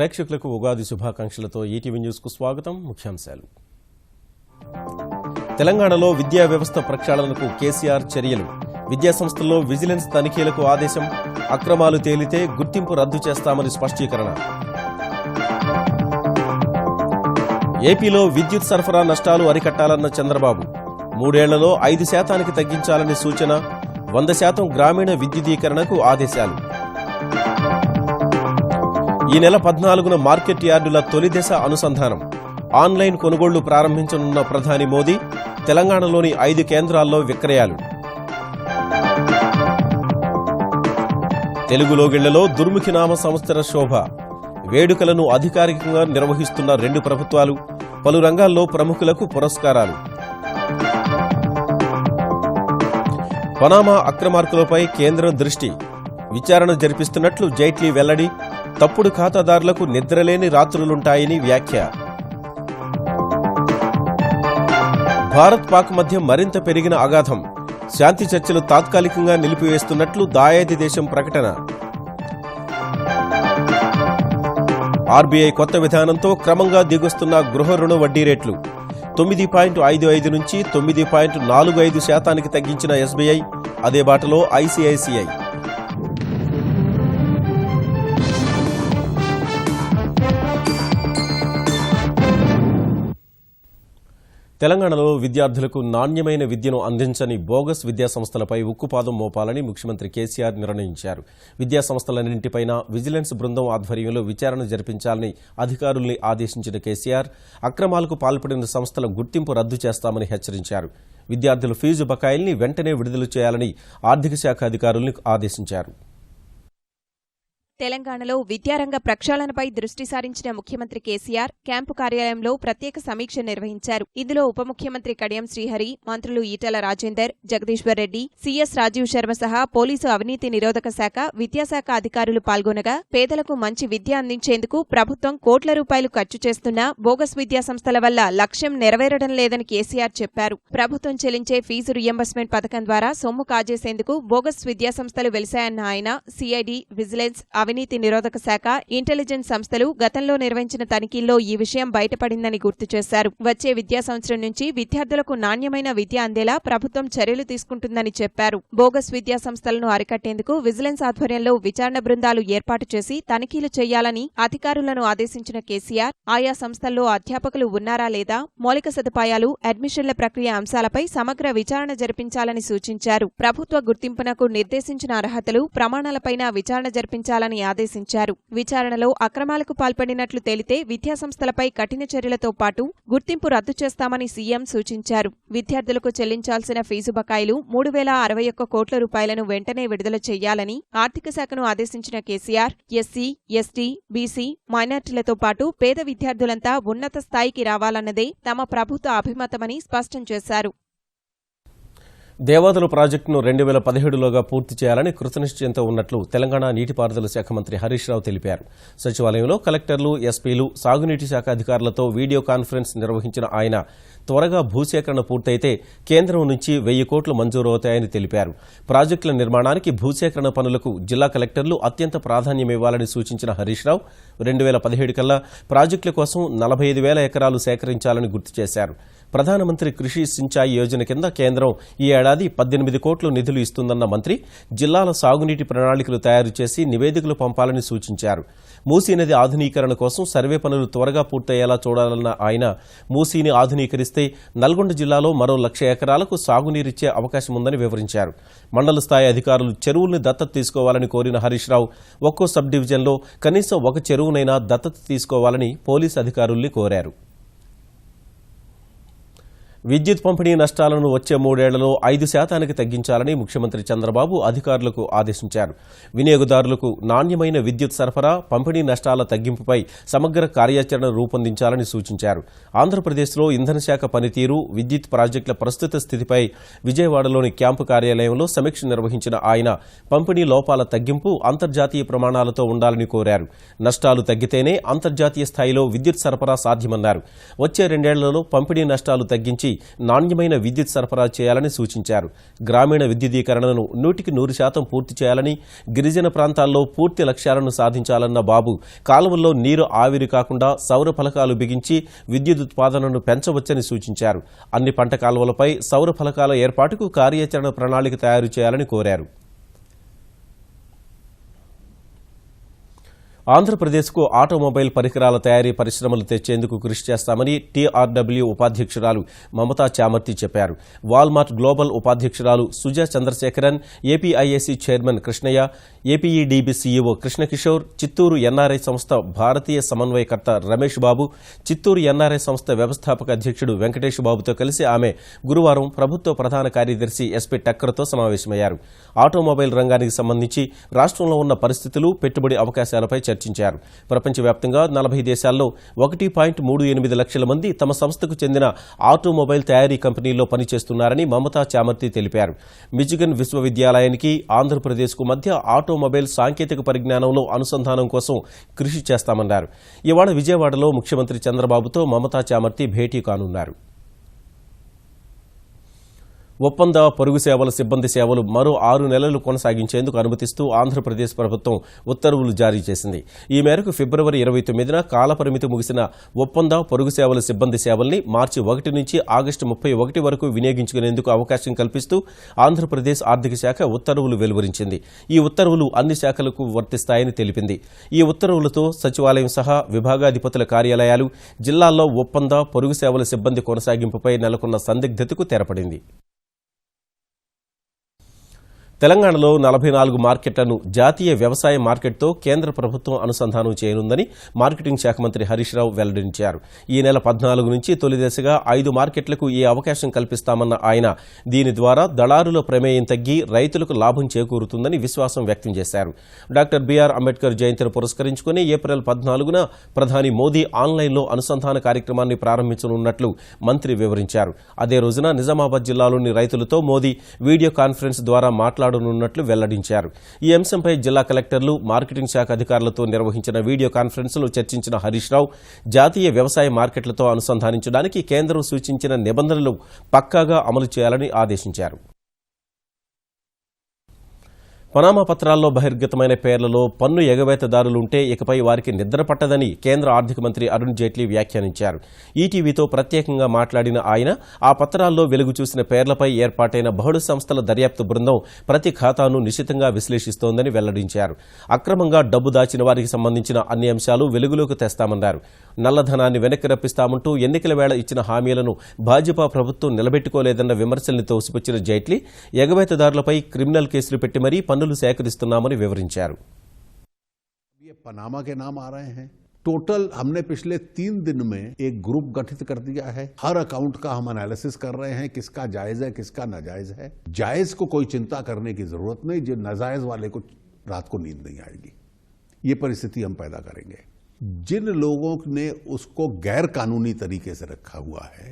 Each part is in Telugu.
ప్రేక్షకులకు ఉగాది శుభాకాంక్షలతో ఈటీవీ న్యూస్ కు స్వాగతం. ముఖ్యాంశాలు. తెలంగాణలో విద్యా వ్యవస్థ ప్రక్షాళనకు కేసీఆర్ చర్యలు. విద్యా సంస్థల్లో విజిలెన్స్ తనిఖీలకు ఆదేశం. అక్రమాలు తేలితే గుర్తింపు రద్దు చేస్తామని స్పష్టీకరణ. ఏపీలో విద్యుత్ సరఫరా నష్టాలు అరికట్టాలన్న చంద్రబాబు. 3 ఏళ్లలో 5% తగ్గించాలని సూచన. 100% గ్రామీణ విద్యుదీకరణకు ఆదేశాలు. ఈ నెల 14న మార్కెట్ యార్డుల తొలిదశ అనుసంధానం. ఆన్లైన్ కొనుగోళ్లు ప్రారంభించనున్న ప్రధాని మోదీ. తెలంగాణలోని 5 కేంద్రాల్లో విక్రయాలు. తెలుగు లోగిళ్లలో దుర్ముఖి నామ సంవత్సర శోభ. వేడుకలను అధికారికంగా నిర్వహిస్తున్న 2 ప్రభుత్వాలు. పలు రంగాల్లో ప్రముఖులకు పురస్కారాలు. పనామా అక్రమార్కులపై కేంద్రం దృష్టి. విచారణ జరిపిస్తున్నట్లు జైట్లీ వెల్లడి. తప్పుడు ఖాతాదారులకు నిద్రలేని రాత్రులుంటాయని వ్యాఖ్య. భారత్ పాక్ మధ్య మరింత పెరిగిన అగాధం. శాంతి చర్చలు తాత్కాలికంగా నిలిపివేస్తున్నట్లు దాయాది దేశం ప్రకటన. ఆర్బీఐ కొత్త విధానంతో క్రమంగా దిగొస్తున్న గృహ రుణ వడ్డీ రేట్లు. 9.55 నుంచి 9.45% తగ్గించిన ఎస్బీఐ. అదే బాటలో ఐసీఐసీఐ. తెలంగాణలో విద్యార్థులకు నాణ్యమైన విద్యను అందించని బోగస్ విద్యాసంస్థలపై ఉక్కుపాదం మోపాలని ముఖ్యమంత్రి కేసీఆర్ నిర్ణయించారు. విద్యాసంస్థలన్నింటిపైన విజిలెన్స్ బృందం ఆధ్వర్యంలో విచారణ జరిపించాలని అధికారుల్ని ఆదేశించిన కేసీఆర్ అక్రమాలకు పాల్పడిన సంస్థల గుర్తింపు రద్దు చేస్తామని హెచ్చరించారు. విద్యార్థుల ఫీజు బకాయిల్ని వెంటనే విడుదల చేయాలని ఆర్థిక శాఖ అధికారుల్ని ఆదేశించారు. తెలంగాణలో విద్యారంగ ప్రక్షాళనపై దృష్టి సారించిన ముఖ్యమంత్రి కేసీఆర్ క్యాంపు కార్యాలయంలో ప్రత్యేక సమీక్ష నిర్వహించారు. ఇందులో ఉప ముఖ్యమంత్రి కడియం శ్రీహరి, మంత్రులు ఈటెల రాజేందర్, జగదీశ్వర్ రెడ్డి, సీఎస్ రాజీవ్ శర్మ సహా పోలీసు అవినీతి నిరోధక శాఖ, విద్యాశాఖ అధికారులు పాల్గొనగా పేదలకు మంచి విద్య అందించేందుకు ప్రభుత్వం కోట్ల రూపాయలు ఖర్చు చేస్తున్నా బోగస్ విద్యా సంస్థల వల్ల లక్ష్యం నెరవేరడం లేదని కేసీఆర్ చెప్పారు. ప్రభుత్వం చెల్లించే ఫీజు రియంబర్స్మెంట్ పథకం ద్వారా సొమ్ము కాజేసేందుకు బోగస్ విద్యాసంస్థలు వెలిశాయన్న ఆయన సీఐడీ, విజిలెన్స్, అవినీతి నిరోధక శాఖ, ఇంటెలిజెన్స్ సంస్థలు గతంలో నిర్వహించిన తనిఖీల్లో ఈ విషయం బయటపడిందని గుర్తు చేశారు. వచ్చే విద్యా సంవత్సరం నుంచి విద్యార్థులకు నాణ్యమైన విద్య అందేలా ప్రభుత్వం చర్యలు తీసుకుంటుందని చెప్పారు. బోగస్ విద్యా సంస్థలను అరికట్టేందుకు విజిలెన్స్ ఆధ్వర్యంలో విచారణ బృందాలు ఏర్పాటు చేసి తనిఖీలు చేయాలని అధికారులను ఆదేశించిన కేసీఆర్ ఆయా సంస్థల్లో అధ్యాపకులు ఉన్నారా లేదా, మౌలిక సదుపాయాలు, అడ్మిషన్ల ప్రక్రియ అంశాలపై సమగ్ర విచారణ జరిపించాలని సూచించారు. ప్రభుత్వ గుర్తింపునకు నిర్దేశించిన అర్హతలు, ప్రమాణాలపైన విచారణ జరిపించాలని ఆదేశించారు. విచారణలో అక్రమాలకు పాల్పడినట్లు తేలితే విద్యాసంస్థలపై కఠిన చర్యలతో పాటు గుర్తింపు రద్దు చేస్తామని సీఎం సూచించారు. విద్యార్థులకు చెల్లించాల్సిన ఫీజు బకాయిలు 3,061 కోట్ల రూపాయలను వెంటనే విడుదల చేయాలని ఆర్థిక శాఖను ఆదేశించిన కేసీఆర్ ఎస్సీ, ఎస్టీ, బీసీ, మైనార్టీలతో పాటు పేద విద్యార్థులంతా ఉన్నత స్థాయికి రావాలన్నదే తమ ప్రభుత్వ అభిమతమని స్పష్టం చేశారు. దేవాదుల ప్రాజెక్టును 2017లోగా పూర్తి చేయాలని కృతనిశ్చయంతో ఉన్నట్లు తెలంగాణ నీటిపారుదల శాఖ మంత్రి హరీష్ రావు తెలిపారు. సచివాలయంలో కలెక్టర్లు, ఎస్పీలు, సాగునీటి శాఖ అధికారులతో వీడియో కాన్ఫరెన్స్ నిర్వహించిన ఆయన త్వరగా భూసేకరణ పూర్తయితే కేంద్రం నుంచి 1000 కోట్లు మంజూరవుతాయని తెలిపారు. ప్రాజెక్టుల నిర్మాణానికి భూసేకరణ పనులకు జిల్లా కలెక్టర్లు అత్యంత ప్రాధాన్యమివ్వాలని సూచించిన హరీష్ రావు 2017 కల్లా ప్రాజెక్టుల కోసం 45,000 ఎకరాలు సేకరించాలని గుర్తు చేశారు. ప్రధానమంత్రి కృషి సించాయి యోజన కింద కేంద్రం ఈ ఏడాది 18 కోట్లు నిధులు ఇస్తుందన్న మంత్రి జిల్లాల సాగునీటి ప్రణాళికలు తయారు చేసి నివేదికలు పంపాలని సూచించారు. మూసీ నది ఆధునీకరణ కోసం సర్వే పనులు త్వరగా పూర్తయ్యేలా చూడాలన్న ఆయన మూసీని ఆధునీకరిస్తే నల్గొండ జిల్లాలో మరో 1,00,000 ఎకరాలకు సాగునీరిచ్చే అవకాశముందని వివరించారు. మండల స్థాయి అధికారులు చెరువుల్ని దత్తత తీసుకోవాలని కోరిన హరీష్ రావు ఒక్కో సబ్ డివిజన్లో కనీసం ఒక చెరువునైనా దత్తత తీసుకోవాలని పోలీసు అధికారుల్ని కోరారు. విద్యుత్ పంపిణీ నష్టాలను వచ్చే 3 ఏళ్లలో 5% తగ్గించాలని ముఖ్యమంత్రి చంద్రబాబు అధికారులకు ఆదేశించారు. వినియోగదారులకు నాణ్యమైన విద్యుత్ సరఫరా, పంపిణీ నష్టాల తగ్గింపుపై సమగ్ర కార్యాచరణ రూపొందించాలని సూచించారు. ఆంధ్రప్రదేశ్లో ఇంధన శాఖ పనితీరు, విద్యుత్ ప్రాజెక్టుల ప్రస్తుత స్థితిపై విజయవాడలోని క్యాంపు కార్యాలయంలో సమీక్ష నిర్వహించిన ఆయన పంపిణీ లోపాల తగ్గింపు అంతర్జాతీయ ప్రమాణాలతో ఉండాలని కోరారు. నష్టాలు తగ్గితేనే అంతర్జాతీయ స్థాయిలో విద్యుత్ సరఫరా సాధ్యమన్నారు. వచ్చే 2 ఏళ్లలో పంపిణీ నష్టాలు తగ్గించి పెంచి నాణ్యమైన విద్యుత్ సరఫరా చేయాలని సూచించారు. గ్రామీణ విద్యుదీకరణను 100% పూర్తి చేయాలని, గిరిజన ప్రాంతాల్లో పూర్తి లక్ష్యాలను సాధించాలన్న బాబు కాలువల్లో నీరు ఆవిరి కాకుండా సౌర ఫలకాలు బిగించి విద్యుత్ ఉత్పాదనను పెంచవచ్చని సూచించారు. అన్ని పంట కాలువలపై సౌర ఫలకాల ఏర్పాటుకు కార్యాచరణ ప్రణాళిక తయారు చేయాలని కోరారు. ఆంధ్రప్రదేశ్కు ఆటోమొబైల్ పరికరాల తయారీ పరిశ్రమలు తెచ్చేందుకు కృషి చేస్తామని టీఆర్డబ్ల్యూ ఉపాధ్యక్షురాలు మమతా చామర్తి చెప్పారు. వాల్మార్ట్ గ్లోబల్ ఉపాధ్యక్షురాలు Suja Chandrasekharan, APIAC chairman Krishnaiah, APEDB CEO Krishna Kishore, Chittoor NRI సంస్థ భారతీయ సమన్వయకర్త రమేష్ బాబు, చిత్తూరు ఎన్ఆర్ఐ సంస్థ వ్యవస్థాపక అధ్యక్షుడు వెంకటేష్ బాబుతో కలిసి ఆమె గురువారం ప్రభుత్వ ప్రధాన కార్యదర్శి ఎస్పీ టక్కర్తో సమావేశమయ్యారు. ఆటోమొబైల్ రంగానికి సంబంధించి రాష్ట్రంలో ఉన్న పరిస్థితులు, పెట్టుబడి అవకాశాలపై చర్చించారు. ప్రపంచవ్యాప్తంగా 40 దేశాల్లో 1.38 లక్షల మంది తమ సంస్థకు చెందిన ఆటోమొబైల్ తయారీ కంపెనీల్లో పనిచేస్తున్నారని మమతా చామర్తి తెలిపారు. మిచిగన్ విశ్వవిద్యాలయానికి ఆంధ్రప్రదేశ్కు మధ్య ఆటోమొబైల్ సాంకేతిక పరిజ్ఞానంలో అనుసంధానం కోసం కృషి చేస్తామన్నారు. ఇవాళ విజయవాడలో ముఖ్యమంత్రి చంద్రబాబుతో మమతా చామర్తి భేటీ కానున్నారు. ఒప్పంద పొరుగు సేవల సిబ్బంది సేవలు మరో 6 నెలలు కొనసాగించేందుకు అనుమతిస్తూ ఆంధ్రప్రదేశ్ ప్రభుత్వం ఉత్తర్వులు జారీ చేసింది. ఈ మేరకు ఫిబ్రవరి 29న కాలపరిమితి ముగిసిన ఒప్పంద పొరుగు సేవల సిబ్బంది సేవల్ని మార్చి 1 నుంచి ఆగస్టు 31 వరకు వినియోగించుకునేందుకు అవకాశం కల్పిస్తూ ఆంధ్రప్రదేశ్ ఆర్థిక శాఖ ఉత్తర్వులు వెలువరించింది. ఈ ఉత్తర్వులు అన్ని శాఖలకు వర్తిస్తాయని తెలిపింది. ఈ ఉత్తర్వులతో సచివాలయం సహా విభాగాధిపతుల కార్యాలయాలు, జిల్లాల్లో ఒప్పంద పొరుగు సేవల సిబ్బంది కొనసాగింపుపై నెలకొన్న సందిగ్ధతకు తెరపడింది. తెలంగాణలో 44 మార్కెట్లను జాతీయ వ్యవసాయ మార్కెట్తో కేంద్ర ప్రభుత్వం అనుసంధానం చేయనుందని మార్కెటింగ్ శాఖ మంత్రి హరీష్ రావు వెల్లడించారు. ఈ నెల 14 నుంచి తొలి దశగా 5 మార్కెట్లకు ఈ అవకాశం కల్పిస్తామన్న ఆయన దీని ద్వారా దళారుల ప్రమేయం తగ్గి రైతులకు లాభం చేకూరుతుందని విశ్వాసం వ్యక్తం చేశారు. డాక్టర్ బిఆర్ అంబేద్కర్ జయంతిని పురస్కరించుకుని ఏప్రిల్ 14న ప్రధాని మోదీ ఆన్లైన్లో అనుసంధాన కార్యక్రమాన్ని ప్రారంభించనున్నట్లు మంత్రి వివరించారు. అదే రోజున నిజామాబాద్ జిల్లాలోని రైతులతో మోదీ వీడియో కాన్ఫరెన్స్ ద్వారా మాట్లాడనున్నట్లు వెల్లడించారు. ఈ అంశంపై జిల్లా కలెక్టర్లు, మార్కెటింగ్ శాఖ అధికారులతో నిర్వహించిన వీడియో కాన్ఫరెన్స్లో చర్చించిన హరీష్ రావు జాతీయ వ్యవసాయ మార్కెట్లతో అనుసంధానించడానికి కేంద్రం సూచించిన నిబంధనలు పక్కాగా అమలు చేయాలని ఆదేశించారు. పనామా పత్రాల్లో బహిర్గతమైన పేర్లలో పన్ను ఎగవేతదారులుంటే ఇకపై వారికి నిద్ర పట్టదని కేంద్ర ఆర్థిక మంత్రి అరుణ్ జైట్లీ వ్యాఖ్యానించారు. ఈటీవీతో ప్రత్యేకంగా మాట్లాడిన ఆయన ఆ పత్రాల్లో వెలుగు చూసిన పేర్లపై ఏర్పాటైన బహుళ సంస్థల దర్యాప్తు బృందం ప్రతి ఖాతాను నిశితంగా విశ్లేషిస్తోందని వెల్లడించారు. అక్రమంగా డబ్బు దాచిన వారికి సంబంధించిన అన్ని అంశాలు వెలుగులోకి తెస్తామన్నారు. నల్లధనాన్ని వెనక్కి రప్పిస్తామంటూ ఎన్నికల వేళ ఇచ్చిన హామీలను భాజపా ప్రభుత్వం నిలబెట్టుకోలేదన్న విమర్శల్ని తోసిపుచ్చిన జైట్లీ ఎగవేతదారులపై క్రిమినల్ కేసులు పెట్టి మరీ పన్నులు సేకరిస్తున్నామని వివరించారు. पनामा के नाम आ रहे हैं। टोटल हमने पिछले 3 दिन में एक ग्रुप गठित कर दिया है। हर अकाउंट का हम एनालिसिस कर रहे हैं, किसका जायज है, किसका नाजायज है। जायज को कोई चिंता करने की जरूरत नहीं, जो नाजायज वाले को रात को नींद नहीं आएगी। ये परिस्थिति हम पैदा करेंगे। जिन लोगों ने उसको गैर कानूनी तरीके से रखा हुआ है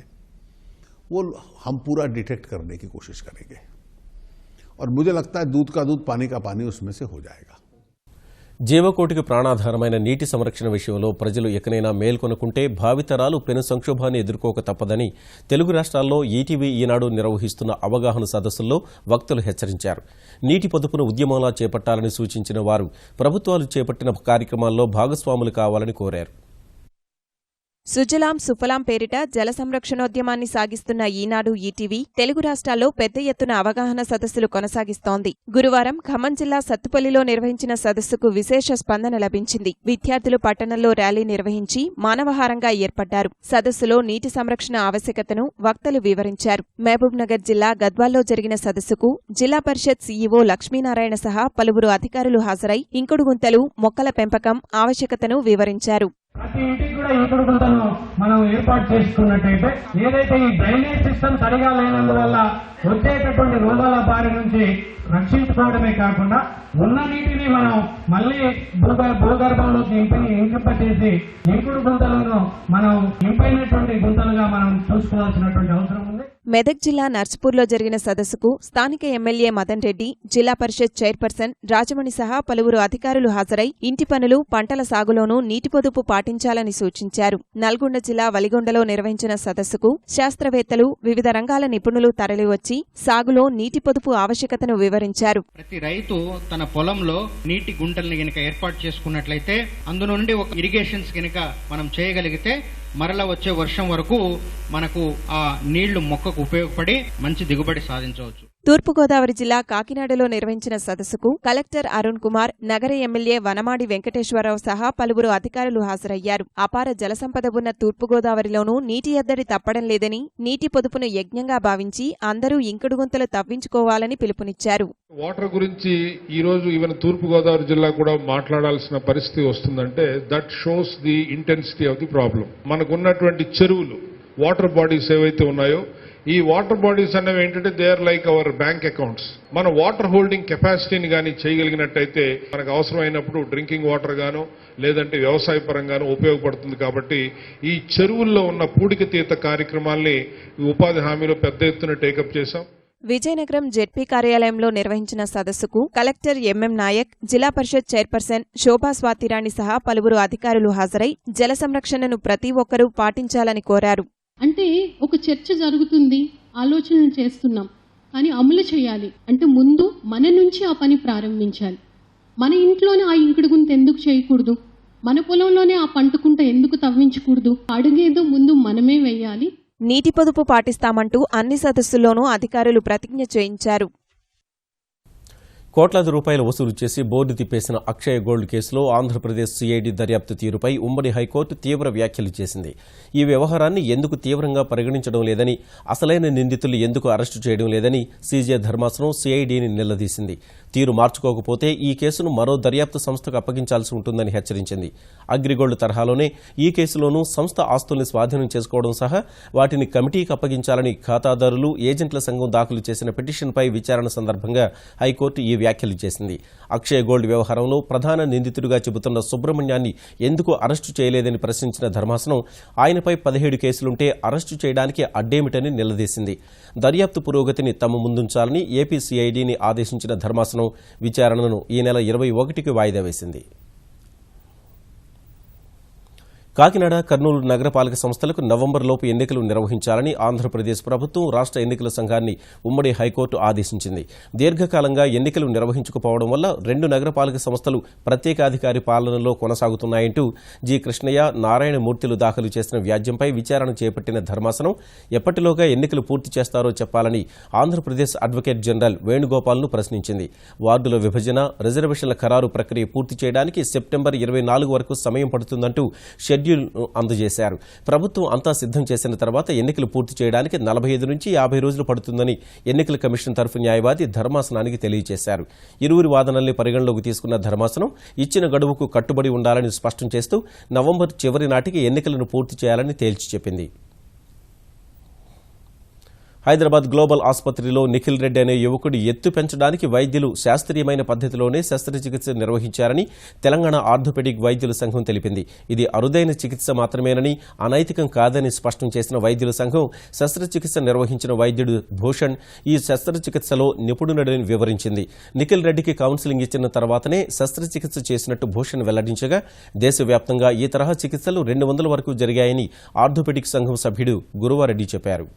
वो हम पूरा डिटेक्ट करने की कोशिश करेंगे और मुझे लगता है दूध का दूध, पानी का पानी उसमें से हो जाएगा। జీవకోటికి ప్రాణాధారమైన నీటి సంరక్షణ విషయంలో ప్రజలు ఎకనైనా మేల్కొనుకుంటే భావితరాలు పెను సంక్షోభాన్ని ఎదుర్కోక తప్పదని తెలుగు రాష్ట్రాల్లో ఈటీవీ ఈనాడు నిర్వహిస్తున్న అవగాహన సదస్సుల్లో వక్తలు హెచ్చరించారు. నీటి పొదుపును ఉద్యమంలా చేపట్టాలని సూచించిన వారు ప్రభుత్వాలు చేపట్టిన కార్యక్రమాల్లో భాగస్వాములు కావాలని కోరారు. సుజలాం సుఫలాం పేరిట జల సంరక్షణోద్యమాన్ని సాగిస్తున్న ఈనాడు ఈటీవీ తెలుగు రాష్ట్రాల్లో పెద్ద ఎత్తున అవగాహన సదస్సులు కొనసాగిస్తోంది. గురువారం ఖమ్మం జిల్లా సత్తుపల్లిలో నిర్వహించిన సదస్సుకు విశేష స్పందన లభించింది. విద్యార్థులు పట్టణంలో ర్యాలీ నిర్వహించి మానవహారంగా ఏర్పడ్డారు. సదస్సులో నీటి సంరక్షణ ఆవశ్యకతను వక్తలు వివరించారు. మహబూబ్నగర్ జిల్లా గద్వాల్లో జరిగిన సదస్సుకు జిల్లా పరిషత్ సీఈఓ లక్ష్మీనారాయణ సహా పలువురు అధికారులు హాజరై ఇంకుడు గుంతలు, మొక్కల పెంపకం ఆవశ్యకతను వివరించారు. ప్రతి ఇంటికి కూడా ఇంకుడు గుంతలను మనం ఏర్పాటు చేసుకున్నట్టయితే ఏదైతే ఈ డ్రైనేజ్ సిస్టమ్ సరిగా లేనందువల్ల వచ్చేటటువంటి రోగాల బారి నుంచి రక్షించుకోవడమే కాకుండా ఉన్న నీటిని మనం మళ్ళీ భూగర్భంలోకి ఇంకింపచేసి ఇంకుడు గుంతలను మనం ఇంపైనటువంటి గుంతలుగా మనం చూసుకోవాల్సినటువంటి అవసరం ఉంది. మెదక్ జిల్లా నర్సుపూర్లో జరిగిన సదస్సుకు స్థానిక ఎమ్మెల్యే మదన్ రెడ్డి, జిల్లా పరిషత్ చైర్పర్సన్ రాజమణి సహా పలువురు అధికారులు హాజరై ఇంటి పనులు, పంటల సాగులోనూ నీటి పొదుపు పాటించాలని సూచించారు. నల్గొండ జిల్లా వలిగొండలో నిర్వహించిన సదస్సుకు శాస్త్రవేత్తలు, వివిధ రంగాల నిపుణులు తరలివచ్చి సాగులో నీటి పొదుపు ఆవశ్యకతను వివరించారు. ప్రతి రైతు తన పొలంలో నీటి గుంటల్ని గనక ఏర్పాటు చేసుకున్నట్లయితే అందులో నుండి ఒక ఇరిగేషన్స్ గనక మనం చేయగలిగితే మరలా వచ్చే వర్షం వరకు మనకు ఆ నీళ్లు మొక్కకు ఉపయోగపడి మంచి దిగుబడి సాధించవచ్చు. తూర్పుగోదావరి జిల్లా కాకినాడలో నిర్వహించిన సదస్సుకు కలెక్టర్ అరుణ్ కుమార్, నగర ఎమ్మెల్యే వనమాడి వెంకటేశ్వరరావు సహా పలువురు అధికారులు హాజరయ్యారు. అపార జలసంపద ఉన్న తూర్పుగోదావరిలోనూ నీటి ఎద్దడి తప్పడం లేదని, నీటి పొదుపును యజ్ఞంగా భావించి అందరూ ఇంకుడు గుంతలు తవ్వించుకోవాలని పిలుపునిచ్చారు. వాటర్ గురించి ఈ రోజు ఈవెన్ తూర్పుగోదావరి జిల్లా కూడా మాట్లాడాల్సిన పరిస్థితి వస్తుందంటే that shows the intensity of the problem. మనకున్నటువంటి చెరువులు, వాటర్ బాడీస్ ఏవైతే ఉన్నాయో ఈ వాటర్ బాడీస్ అనేవి ఏంటంటే they are like our bank accounts. మన వాటర్ హోల్డింగ్ కెపాసిటీని కానీ చేయగలిగినట్టయితే మనకు అవసరమైనప్పుడు డ్రింకింగ్ వాటర్ గాను లేదంటే వ్యవసాయ పరంగాను ఉపయోగపడుతుంది. కాబట్టి ఈ చెరువుల్లో ఉన్న పూడికతీత కార్యక్రమాల్ని ఉపాధి హామీలో పెద్ద ఎత్తున టేకప్ చేశాం. విజయనగరం జెడ్పీ కార్యాలయంలో నిర్వహించిన సదస్సుకు కలెక్టర్ ఎంఎం నాయక్, జిల్లా పరిషత్ చైర్పర్సన్ శోభా స్వాతిరాణి సహా పలువురు అధికారులు హాజరై జల సంరక్షణను ప్రతి ఒక్కరూ పాటించాలని కోరారు. అంటే ఒక చర్చ జరుగుతుంది, ఆలోచనలు చేస్తున్నాం, కానీ అమలు చేయాలి అంటే ముందు మన నుంచి ఆ పని ప్రారంభించాలి. మన ఇంట్లోనే ఆ ఇంకుడు గుంత ఎందుకు చేయకూడదు? మన పొలంలోనే ఆ పంటకుంట ఎందుకు తవ్వించకూడదు? అడుగేదో ముందు మనమే వెయ్యాలి. నీటి పొదుపు పాటిస్తామంటూ అన్ని సదస్సుల్లోనూ అధికారులు ప్రతిజ్ఞ చేయించారు. కోట్లాది రూపాయలు వసూలు చేసి బోర్డు తిప్పేసిన అక్షయ గోల్డ్ కేసులో ఆంధ్రప్రదేశ్ సిఐడి దర్యాప్తు తీరుపై ఉమ్మడి హైకోర్టు తీవ్ర వ్యాఖ్యలు చేసింది. ఈ వ్యవహారాన్ని ఎందుకు తీవ్రంగా పరిగణించడం లేదని, అసలైన నిందితులు ఎందుకు అరెస్టు చేయడం లేదని సీజే ధర్మాసనం సిఐడిని నిలదీసింది. తీరు మార్చుకోకపోతే ఈ కేసును మరో దర్యాప్తు సంస్థకు అప్పగించాల్సి ఉంటుందని హెచ్చరించింది. అగ్రిగోల్డ్ తరహాలోనే ఈ కేసులోనూ సంస్థ ఆస్తుల్ని స్వాధీనం చేసుకోవడం సహా వాటిని కమిటీకి అప్పగించాలని ఖాతాదారులు, ఏజెంట్ల సంఘం దాఖలు చేసిన పిటిషన్పై విచారణ సందర్భంగా హైకోర్టు ఈ వ్యాఖ్యలు చేసింది. అక్షయ గోల్డ్ వ్యవహారంలో ప్రధాన నిందితుడిగా చెబుతున్న సుబ్రహ్మణ్యాన్ని ఎందుకు అరెస్టు చేయలేదని ప్రశ్నించిన ధర్మాసనం ఆయనపై 17 కేసులుంటే అరెస్టు చేయడానికి అడ్డేమిటని నిలదీసింది. దర్యాప్తు పురోగతిని తమ ముందుంచాలని ఏపీ సిఐడిని ఆదేశించిన ధర్మాసనం విచారణను ఈ నెల 21కి వాయిదా వేసింది. కాకినాడ, కర్నూలు నగరపాలక సంస్థలకు నవంబర్లోపు ఎన్నికలు నిర్వహించాలని ఆంధ్రప్రదేశ్ ప్రభుత్వం రాష్ట్ర ఎన్నికల సంఘాన్ని ఉమ్మడి హైకోర్టు ఆదేశించింది. దీర్ఘకాలంగా ఎన్నికలు నిర్వహించకపోవడం వల్ల 2 నగరపాలక సంస్థలు ప్రత్యేకాధికారి పాలనలో కొనసాగుతున్నాయంటూ జి కృష్ణయ్య, నారాయణమూర్తిలు దాఖలు చేసిన వ్యాజ్యంపై విచారణ చేపట్టిన ధర్మాసనం ఎప్పటిలోగా ఎన్నికలు పూర్తి చేస్తారో చెప్పాలని ఆంధ్రప్రదేశ్ అడ్వకేట్ జనరల్ వేణుగోపాల్ను ప్రశ్నించింది. వార్డుల విభజన, రిజర్వేషన్ల ఖరారు ప్రక్రియ పూర్తి చేయడానికి సెప్టెంబర్ 24 వరకు సమయం పడుతుందంటూ షెడ్యూల్ను అందజేశారు. ప్రభుత్వం అంతా సిద్ధం చేసిన తర్వాత ఎన్నికలు పూర్తి చేయడానికి 45 నుంచి 50 రోజులు పడుతుందని ఎన్నికల కమిషన్ తరఫు న్యాయవాది ధర్మాసనానికి తెలియజేశారు. ఇరువురి వాదనల్ని పరిగణలోకి తీసుకున్న ధర్మాసనం ఇచ్చిన గడువుకు కట్టుబడి ఉండాలని స్పష్టం చేస్తూ నవంబర్ చివరి నాటికి ఎన్నికలను పూర్తి చేయాలని తేల్చి చెప్పింది. హైదరాబాద్ గ్లోబల్ ఆసుపత్రిలో నిఖిల్ రెడ్డి అనే యువకుడి ఎత్తు పెంచడానికి వైద్యులు శాస్త్రీయమైన పద్ధతిలోనే శస్త్రచికిత్స నిర్వహించారని తెలంగాణ ఆర్థోపెడిక్ వైద్యుల సంఘం తెలిపింది. ఇది అరుదైన చికిత్స మాత్రమేనని, అనైతికం కాదని స్పష్టం చేసిన వైద్యుల సంఘం శస్త్రచికిత్స నిర్వహించిన వైద్యుడు భూషణ్ ఈ శస్త్రచికిత్సలో నిపుణుడని వివరించింది. నిఖిల్ రెడ్డికి కౌన్సిలింగ్ ఇచ్చిన తర్వాతనే శస్త్రచికిత్స చేసినట్టు భూషణ్ వెల్లడించగా దేశవ్యాప్తంగా ఈ తరహా చికిత్సలు 200 వరకు జరిగాయని ఆర్థోపెడిక్ సంఘం సభ్యుడు గురువారెడ్డి చెప్పారు.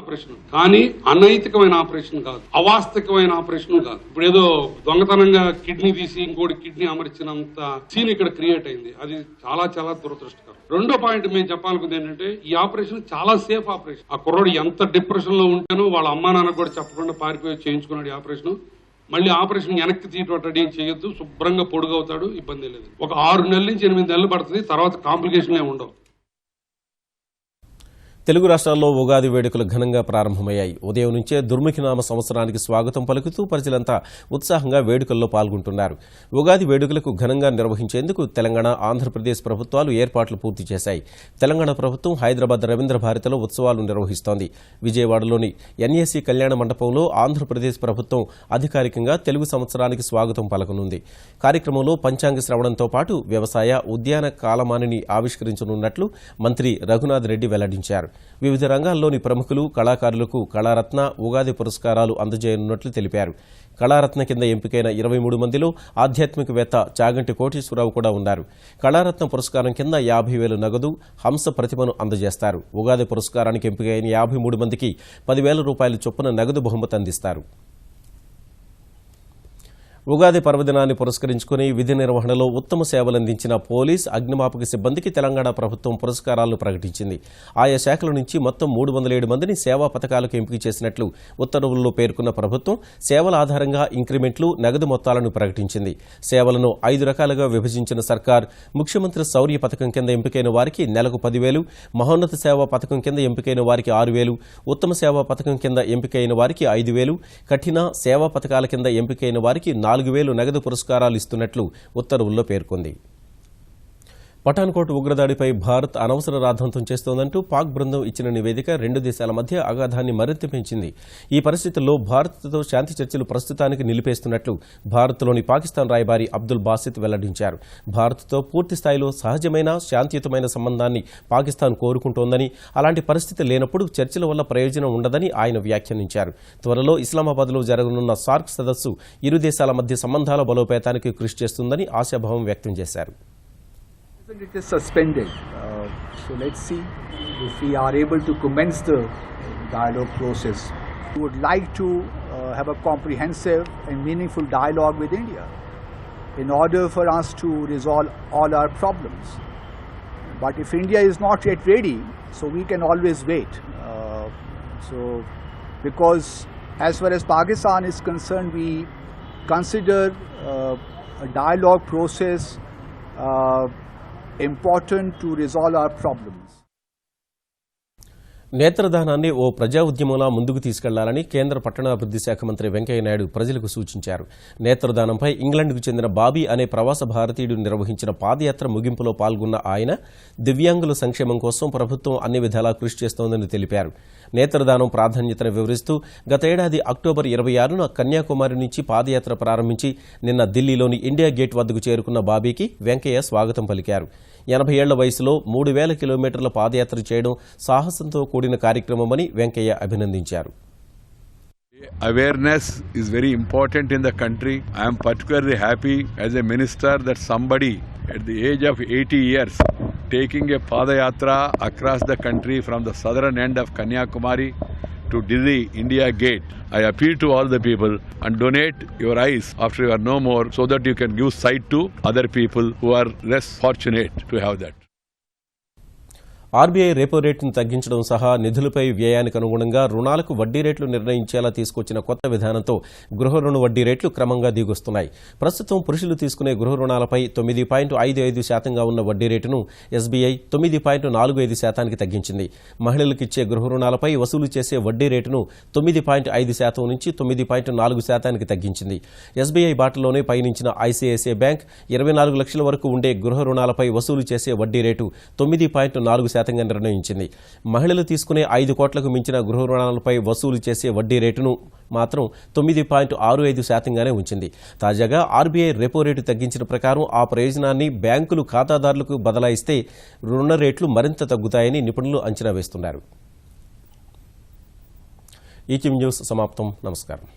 ఆపరేషన్ కానీ అనైతికమైన ఆపరేషన్ కాదు, అవాస్తవికమైన ఆపరేషన్ కాదు. ఇప్పుడు ఏదో దొంగతనంగా కిడ్నీ తీసి ఇంకోటి కిడ్నీ అమర్చినంత సీన్ ఇక్కడ క్రియేట్ అయింది. అది చాలా చాలా దురదృష్టకరం. రెండో పాయింట్ మేము చెప్పాలనుకుంది ఏంటంటే ఈ ఆపరేషన్ చాలా సేఫ్ ఆపరేషన్. ఆ కుర్రోడు ఎంత డిప్రెషన్ లో ఉంటేనో వాళ్ళ అమ్మా నాన్న కూడా చెప్పకుండా పారిపోయి చేయించుకున్నాడు ఈ ఆపరేషన్. మళ్ళీ ఆపరేషన్ వెనక్కి తీయటం ఏం చేయొద్దు, శుభ్రంగా పొడుగవుతాడు, ఇబ్బంది లేదు. ఒక 6 నెలల నుంచి 8 నెలలు పడుతుంది, తర్వాత కాంప్లికేషన్లే ఉండవు. తెలుగు రాష్ట్రాల్లో ఉగాది వేడుకలు ఘనంగా ప్రారంభమయ్యాయి. ఉదయం నుంచే దుర్ముఖినామ సంవత్సరానికి స్వాగతం పలుకుతూ ప్రజలంతా ఉత్సాహంగా వేడుకల్లో పాల్గొంటున్నారు. ఉగాది వేడుకలకు ఘనంగా నిర్వహించేందుకు తెలంగాణ, ఆంధ్రప్రదేశ్ ప్రభుత్వాలు ఏర్పాట్లు పూర్తి చేశాయి. తెలంగాణ ప్రభుత్వం హైదరాబాద్ రవీంద్ర భారతిలో ఉత్సవాలు నిర్వహిస్తోంది. విజయవాడలోని ఎన్ఏసీ కళ్యాణ మండపంలో ఆంధ్రప్రదేశ్ ప్రభుత్వం అధికారికంగా తెలుగు సంవత్సరానికి స్వాగతం పలకనుంది. కార్యక్రమంలో పంచాంగ శ్రవణంతో పాటు వ్యవసాయ, ఉద్యాన కాలమానిని ఆవిష్కరించనున్నట్లు మంత్రి రఘునాథ్ రెడ్డి వెల్లడించారు. వివిధ రంగాల్లోని ప్రముఖులు, కళాకారులకు కళారత్న, ఉగాది పురస్కారాలు అందజేయనున్నట్లు తెలిపారు. కళారత్న కింద ఎంపికైన 23 మందిలో ఆధ్యాత్మికవేత్త చాగంటి కోటేశ్వరరావు కూడా ఉన్నారు. కళారత్న పురస్కారం కింద 50,000 నగదు, హంస ప్రతిమను అందజేస్తారు. ఉగాది పురస్కారానికి ఎంపికైన 53 మందికి 10,000 రూపాయల చొప్పున నగదు బహుమతి అందిస్తారు. ఉగాది పర్వదినాన్ని పురస్కరించుకుని విధి నిర్వహణలో ఉత్తమ సేవలందించిన పోలీస్, అగ్నిమాపక సిబ్బందికి తెలంగాణ ప్రభుత్వం పురస్కారాలను ప్రకటించింది. ఆయా శాఖల నుంచి మొత్తం 307 మందిని సేవా పథకాలకు ఎంపిక చేసినట్లు ఉత్తర్వుల్లో పేర్కొన్న ప్రభుత్వం సేవల ఆధారంగా ఇంక్రిమెంట్లు, నగదు మొత్తాలను ప్రకటించింది. సేవలను 5 రకాలుగా విభజించిన సర్కార్ ముఖ్యమంత్రి శౌర్య పథకం కింద ఎంపికైన వారికి నెలకు 10,000, మహోన్నత సేవా పథకం కింద ఎంపికైన వారికి 6,000, ఉత్తమ సేవా పథకం కింద ఎంపికైన వారికి 5,000, కఠిన సేవా పథకాల కింద ఎంపికైన వారికి 4,000 నగదు పురస్కారాలు ఇస్తున్నట్లు ఉత్తర్వుల్లో పేర్కొంది. పఠాన్కోట్ ఉగ్రదాడిపై భారత్ అనవసర రాద్ధాంతం చేస్తోందంటూ పాక్ బృందం ఇచ్చిన నివేదిక 2 దేశాల మధ్య అగాధాన్ని మరింత పెంచింది. ఈ పరిస్థితుల్లో భారత్తో శాంతి చర్చలు ప్రస్తుతానికి నిలిపేస్తున్నట్లు భారత్లోని పాకిస్తాన్ రాయబారి అబ్దుల్ బాసిత్ వెల్లడించారు. భారత్తో పూర్తి స్థాయిలో సహజమైన, శాంతియుతమైన సంబంధాన్ని పాకిస్తాన్ కోరుకుంటోందని, అలాంటి పరిస్థితి లేనప్పుడు చర్చల వల్ల ప్రయోజనం ఉండదని ఆయన వ్యాఖ్యానించారు. త్వరలో ఇస్లామాబాద్లో జరగనున్న సార్క్ సదస్సు ఇరు దేశాల మధ్య సంబంధాల బలోపేతానికి కృషి చేస్తుందని ఆశాభావం వ్యక్తం చేశారు. It is suspended. So let's see if we are able to commence the dialogue process. We would like to have a comprehensive and meaningful dialogue with India in order for us to resolve all our problems. But if India is not yet ready, so we can always wait. Because as far as Pakistan is concerned, we consider a dialogue process important to resolve our problems. నేత్రదానాన్ని ఓ ప్రజా ఉద్యమంలా ముందుకు తీసుకెళ్లాలని కేంద్ర పట్టణాభివృద్ధి శాఖ మంత్రి వెంకయ్యనాయుడు ప్రజలకు సూచించారు. నేత్రదానంపై ఇంగ్లాండ్కు చెందిన బాబీ అనే ప్రవాస భారతీయుడు నిర్వహించిన పాదయాత్ర ముగింపులో పాల్గొన్న ఆయన దివ్యాంగుల సంక్షేమం కోసం ప్రభుత్వం అన్ని విధాలా కృషి చేస్తోందని తెలిపారు. నేత్రదానం ప్రాధాన్యతను వివరిస్తూ గత ఏడాది అక్టోబర్ 26న కన్యాకుమారి నుంచి పాదయాత్ర ప్రారంభించి నిన్న ఢిల్లీలోని ఇండియా గేట్ వద్దకు చేరుకున్న బాబీకి వెంకయ్య స్వాగతం పలికారు. 80 ఏళ్ల వయసులో 3,000 కిలోమీటర్ల పాదయాత్ర చేయడం సాహసంతో కూడిన కార్యక్రమమని వెంకయ్య అభినందించారు. Awareness is very important in the country. I am particularly happy as a minister that somebody at the age of 80 years taking a padayatra across the country from the southern end of Kanyakumari to Delhi India Gate. I appeal to all the people and donate your eyes after you are no more so that you can give sight to other people who are less fortunate to have that. RBI repo రేటును తగ్గించడం సహా నిధులపై వ్యయానికి అనుగుణంగా రుణాలకు వడ్డీ రేట్లు నిర్ణయించేలా తీసుకొచ్చిన కొత్త విధానంతో గృహ రుణ వడ్డీ రేట్లు క్రమంగా దిగొస్తున్నాయి. ప్రస్తుతం పురుషులు తీసుకునే గృహ రుణాలపై 9.55% ఉన్న వడ్డీ రేటును ఎస్బీఐ 9.45% తగ్గించింది. మహిళలకిచ్చే గృహ రుణాలపై వసూలు చేసే వడ్డీ రేటును 9.5% నుంచి 9.4% తగ్గించింది. ఎస్బీఐ బాటలోనే పయనించిన ఐసీఐసీఐ బ్యాంక్ 24 లక్షల వరకు ఉండే గృహ రుణాలపై వసూలు చేసే వడ్డీ రేటు 9.4% నిర్ణయించింది. మహిళలు తీసుకునే 5 కోట్లకు మించిన గృహ రుణాలపై వసూలు చేసే వడ్డీ రేటును మాత్రం 9.65%గానే ఉంచింది. తాజాగా ఆర్బీఐ రెపో రేటు తగ్గించిన ప్రకారం ఆ ప్రయోజనాన్ని బ్యాంకులు ఖాతాదారులకు బదలాయిస్తే రుణ రేట్లు మరింత తగ్గుతాయని నిపుణులు అంచనా వేస్తున్నారు. ఈటీవీ న్యూస్ సమాప్తం. నమస్కారం.